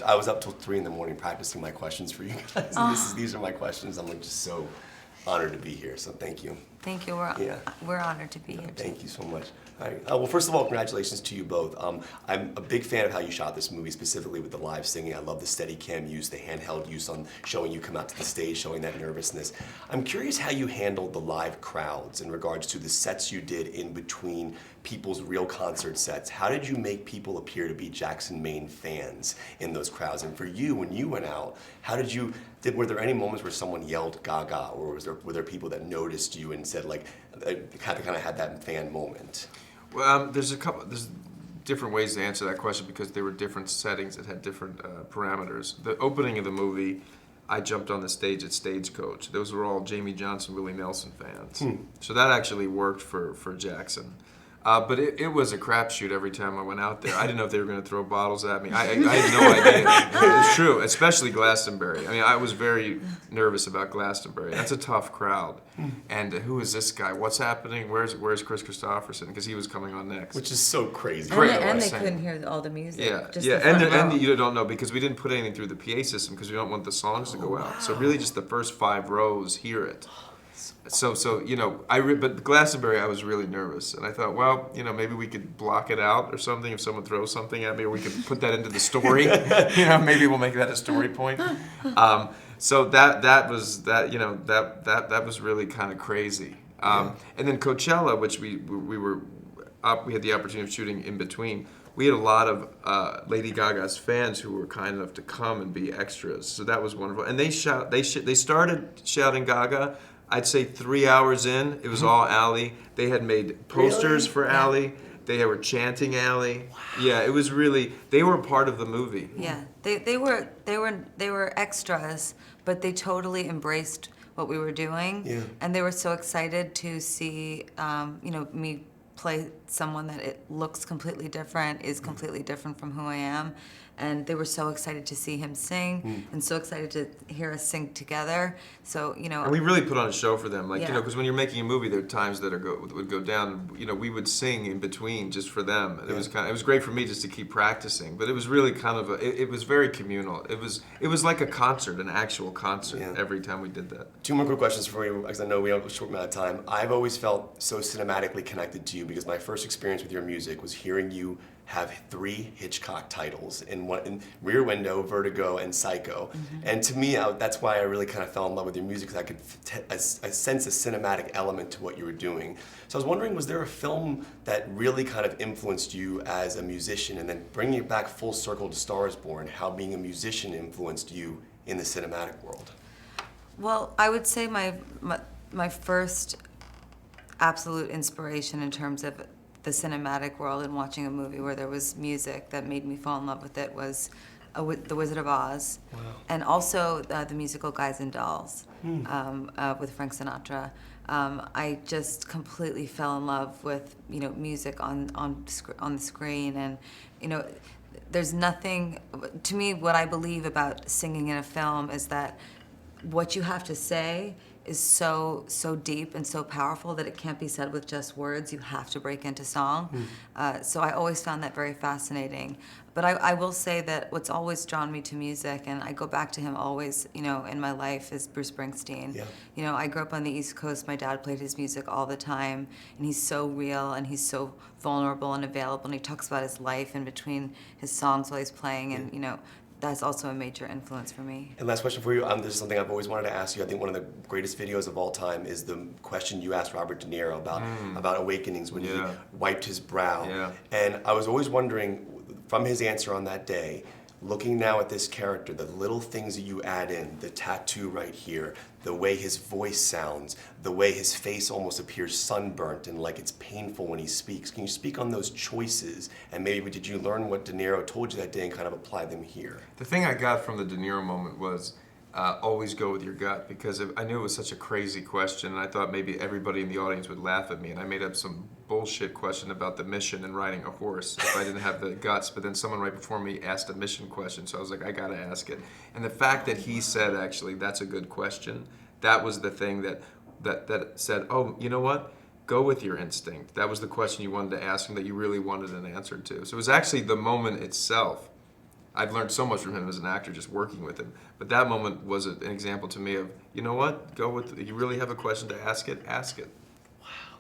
I was up till 3 in the morning practicing my questions for you guys. And these are my questions. I'm like just so honored to be here. So thank you. Thank you. We're honored to be here. Thank you so much. All right. Well, first of all, congratulations to you both. I'm a big fan of how you shot this movie, specifically with the live singing. I love the Steadicam use, the handheld use on showing you come out to the stage, showing that nervousness. I'm curious how you handled the live crowds in regards to the sets you did in between people's real concert sets. How did you make people appear to be Jackson Maine fans in those crowds? And for you, when you went out, were there any moments where someone yelled Gaga, or were there people that noticed you and said like, kind of had that fan moment? Well, there's different ways to answer that question because there were different settings that had different parameters. The opening of the movie, I jumped on the stage at Stagecoach. Those were all Jamie Johnson, Willie Nelson fans. So that actually worked for Jackson. But it was a crapshoot every time I went out there. I didn't know if they were going to throw bottles at me. I had no idea. It's true, especially Glastonbury. I mean, I was very nervous about Glastonbury. That's a tough crowd. And who is this guy? What's happening? Where's Chris Christopherson? Because he was coming on next. Which is so crazy. And they couldn't hear all the music. Yeah, and you don't know because we didn't put anything through the PA system because we don't want the songs to go out. So really just the first 5 rows hear it. So you know, but Glastonbury, I was really nervous, and I thought, well, you know, maybe we could block it out or something if someone throws something at me, or we could put that into the story. You know, maybe we'll make that a story point. So that was really kind of crazy. And then Coachella, which we had the opportunity of shooting in between. We had a lot of Lady Gaga's fans who were kind enough to come and be extras, so that was wonderful. And they started shouting Gaga. I'd say 3 hours in, it was all Ally. They had made posters for Ally. They were chanting Ally. Wow. Yeah, it was really. They were part of the movie. Yeah, they were extras, but they totally embraced what we were doing. Yeah. And they were so excited to see, me play someone that it looks completely different, is completely different from who I am. And they were so excited to see him sing and so excited to hear us sing together. So, you know. And we really put on a show for them. Like, you know, because when you're making a movie, there are times that would go down. You know, we would sing in between just for them. And it was great for me just to keep practicing. But it was really kind of it was very communal. It was like a concert, an actual concert every time we did that. 2 more quick questions for you, because I know we have a short amount of time. I've always felt so cinematically connected to you because my first experience with your music was hearing you have 3 Hitchcock titles in Rear Window, Vertigo, and Psycho. And to me, that's why I really kind of fell in love with your music, because I could sense a cinematic element to what you were doing. So I was wondering, was there a film that really kind of influenced you as a musician, and then bringing it back full circle to Star is Born, how being a musician influenced you in the cinematic world? Well, I would say my first absolute inspiration in terms of the cinematic world and watching a movie where there was music that made me fall in love with it was The Wizard of Oz. Wow. And also the musical Guys and Dolls with Frank Sinatra. I just completely fell in love with, you know, music on the screen, and, you know, there's nothing, to me, what I believe about singing in a film is that what you have to say is so deep and so powerful that it can't be said with just words. You have to break into song. So I always found that very fascinating. But I will say that what's always drawn me to music, and I go back to him always, you know, in my life, is Bruce Springsteen. Yeah. You know, I grew up on the East Coast. My dad played his music all the time, and he's so real and he's so vulnerable and available, and he talks about his life in between his songs while he's playing, and, you know, that's also a major influence for me. And last question for you. This is something I've always wanted to ask you. I think one of the greatest videos of all time is the question you asked Robert De Niro about Awakenings when he wiped his brow. Yeah. And I was always wondering, from his answer on that day, looking now at this character, the little things that you add in, the tattoo right here, the way his voice sounds, the way his face almost appears sunburnt and like it's painful when he speaks. Can you speak on those choices? And maybe did you learn what De Niro told you that day and kind of apply them here? The thing I got from the De Niro moment was always go with your gut, because I knew it was such a crazy question, and I thought maybe everybody in the audience would laugh at me, and I made up some bullshit question about the mission and riding a horse if I didn't have the guts. But then someone right before me asked a mission question, so I was like, I gotta ask it. And the fact that he said, actually, that's a good question, that was the thing that said, oh, you know what? Go with your instinct. That was the question you wanted to ask him that you really wanted an answer to. So it was actually the moment itself I've learned so much from him as an actor just working with him. But that moment was an example to me of, you know what, go with, you really have a question to ask it, ask it.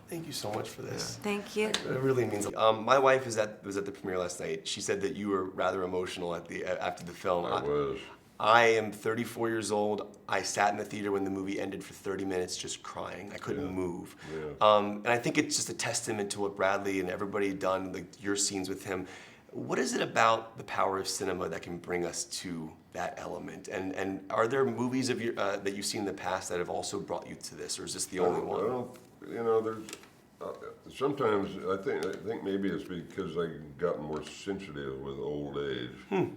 Thank you so much for this. Thank you. It really means. My wife was at the premiere last night. She said that you were rather emotional after the film. I was. I am 34 years old. I sat in the theater when the movie ended for 30 minutes just crying. I couldn't move. Yeah. And I think it's just a testament to what Bradley and everybody had done, like your scenes with him. What is it about the power of cinema that can bring us to that element? And are there movies of your, that you've seen in the past that have also brought you to this, or is this the only one? I don't, you know, there's, sometimes I think maybe it's because I've gotten more sensitive with old age.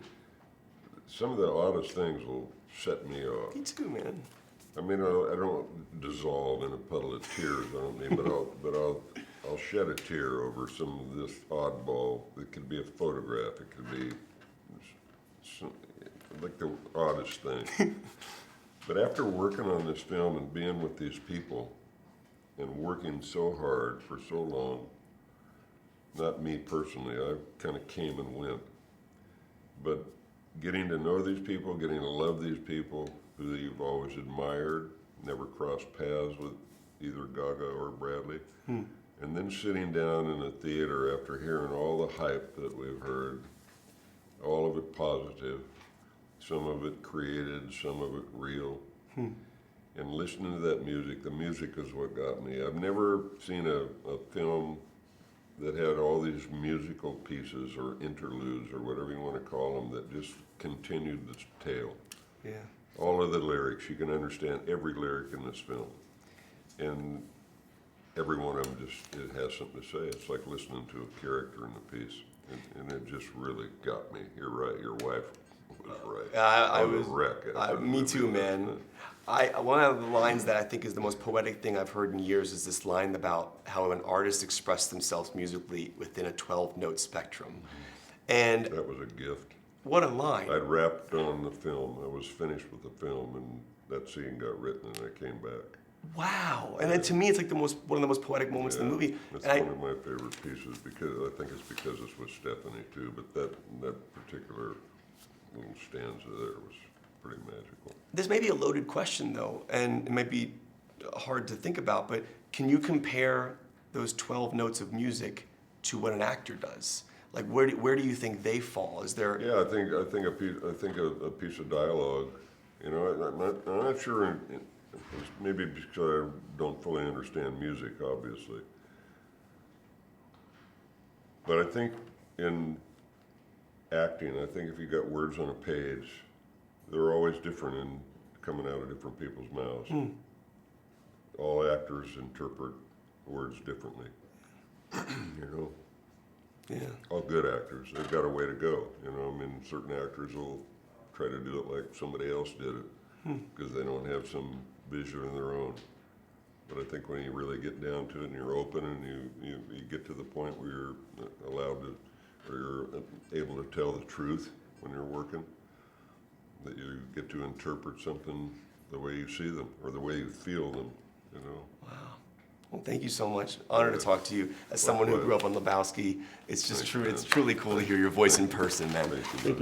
Some of the oddest things will set me off. Me too, man. I mean, I don't dissolve in a puddle of tears. I don't mean, but I'll shed a tear over some of this oddball. It could be a photograph. It could be like the oddest thing. But after working on this film and being with these people and working so hard for so long, not me personally, I kind of came and went, but getting to know these people, getting to love these people who you've always admired, never crossed paths with either Gaga or Bradley, and then sitting down in a theater after hearing all the hype that we've heard, all of it positive, some of it created, some of it real, and listening to that music. The music is what got me. I've never seen a film that had all these musical pieces or interludes or whatever you want to call them that just continued this tale. Yeah. All of the lyrics, you can understand every lyric in this film. And every one of them it has something to say. It's like listening to a character in the piece. And it just really got me. You're right, your wife was right. I was was a wreck. me too, man. One of the lines that I think is the most poetic thing I've heard in years is this line about how an artist expressed themselves musically within a 12-note spectrum. And That was a gift. what a line. I'd wrapped on the film. I was finished with the film, and that scene got written, and I came back. Wow. And then to me, it's like one of the most poetic moments in the movie. That's And one of my favorite pieces because I think it's because it's with Stephanie too. But that particular little stanza there was pretty magical. This may be a loaded question, though, and it might be hard to think about, but can you compare those 12 notes of music to what an actor does? Like, where do you think they fall? Is there? Yeah, I think a piece of dialogue. You know, I'm not sure. Maybe because I don't fully understand music, obviously. But I think in acting, I think if you got words on a page, they're always different and coming out of different people's mouths. All actors interpret words differently. You know? Yeah. All good actors, they've got a way to go. You know, I mean, certain actors will try to do it like somebody else did it because they don't have some vision of their own. But I think when you really get down to it and you're open and you get to the point where you're allowed to, or you're able to tell the truth when you're working, that you get to interpret something the way you see them or the way you feel them, you know. Wow. Well, thank you so much. Honor to talk to you. As someone who grew up on Lebowski, it's just true. It's truly cool to hear your voice in person, man. Thank you.